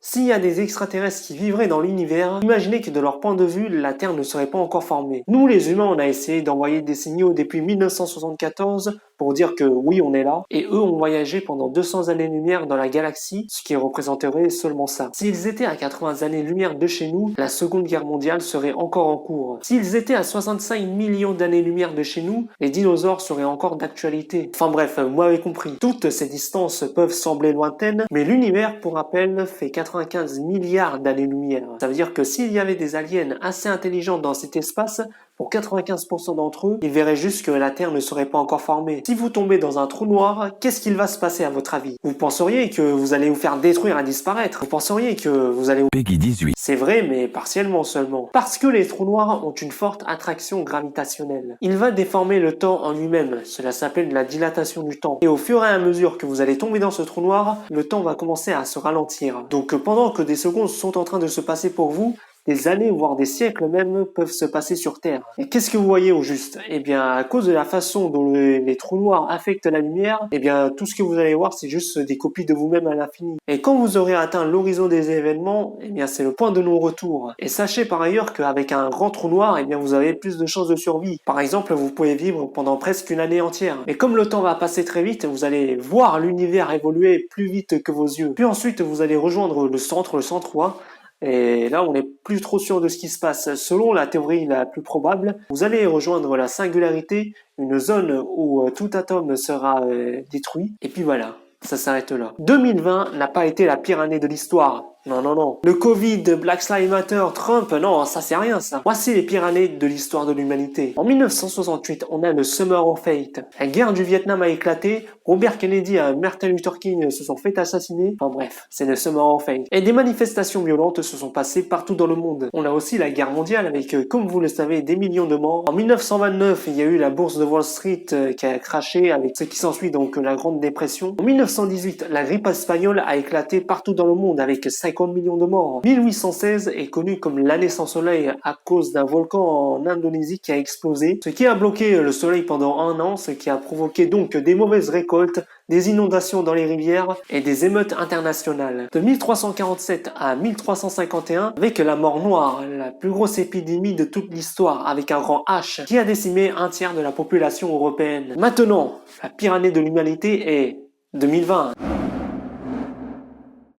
S'il y a des extraterrestres qui vivraient dans l'univers, imaginez que de leur point de vue, la Terre ne serait pas encore formée. Nous les humains, on a essayé d'envoyer des signaux depuis 1974 pour dire que oui, on est là, et eux ont voyagé pendant 200 années-lumière dans la galaxie, ce qui représenterait seulement ça. S'ils étaient à 80 années-lumière de chez nous, la Seconde Guerre mondiale serait encore en cours. S'ils étaient à 65 millions d'années-lumière de chez nous, les dinosaures seraient encore d'actualité. Enfin bref, vous m'avez compris. Toutes ces distances peuvent sembler lointaines, mais l'univers, pour rappel, fait 95 milliards d'années-lumière. Ça veut dire que s'il y avait des aliens assez intelligents dans cet espace, pour 95% d'entre eux, ils verraient juste que la Terre ne serait pas encore formée. Si vous tombez dans un trou noir, qu'est-ce qu'il va se passer à votre avis? Vous penseriez que vous allez vous faire détruire et disparaître. Vous penseriez que vous allez... Peggy 18. C'est vrai, mais partiellement seulement. Parce que les trous noirs ont une forte attraction gravitationnelle. Il va déformer le temps en lui-même. Cela s'appelle la dilatation du temps. Et au fur et à mesure que vous allez tomber dans ce trou noir, le temps va commencer à se ralentir. Donc pendant que des secondes sont en train de se passer pour vous, des années, voire des siècles même, peuvent se passer sur Terre. Et qu'est-ce que vous voyez au juste? Eh bien, à cause de la façon dont les trous noirs affectent la lumière, eh bien, tout ce que vous allez voir, c'est juste des copies de vous-même à l'infini. Et quand vous aurez atteint l'horizon des événements, eh bien, c'est le point de non-retour. Et sachez par ailleurs qu'avec un grand trou noir, eh bien, vous avez plus de chances de survie. Par exemple, vous pouvez vivre pendant presque une année entière. Mais comme le temps va passer très vite, vous allez voir l'univers évoluer plus vite que vos yeux. Puis ensuite, vous allez rejoindre le centre A, et là, on n'est plus trop sûr de ce qui se passe. Selon la théorie la plus probable, vous allez rejoindre la singularité, une zone où tout atome sera détruit. Et puis voilà, ça s'arrête là. 2020 n'a pas été la pire année de l'histoire. Non, non, non. Le Covid, Black Lives Matter, Trump, non, ça c'est rien ça. Voici les pires années de l'histoire de l'humanité. En 1968, on a le Summer of Hate. La guerre du Vietnam a éclaté, Robert Kennedy et Martin Luther King se sont fait assassiner. Enfin bref, c'est le Summer of Hate. Et des manifestations violentes se sont passées partout dans le monde. On a aussi la guerre mondiale avec, comme vous le savez, des millions de morts. En 1929, il y a eu la bourse de Wall Street qui a craché avec ce qui s'ensuit, donc la Grande Dépression. En 1918, la grippe espagnole a éclaté partout dans le monde avec 50 millions de morts. 1816 est connu comme l'année sans soleil à cause d'un volcan en Indonésie qui a explosé, ce qui a bloqué le soleil pendant un an, ce qui a provoqué donc des mauvaises récoltes, des inondations dans les rivières et des émeutes internationales. De 1347 à 1351, avec la mort noire, la plus grosse épidémie de toute l'histoire, avec un grand H, qui a décimé un tiers de la population européenne. Maintenant, la pire année de l'humanité est 2020.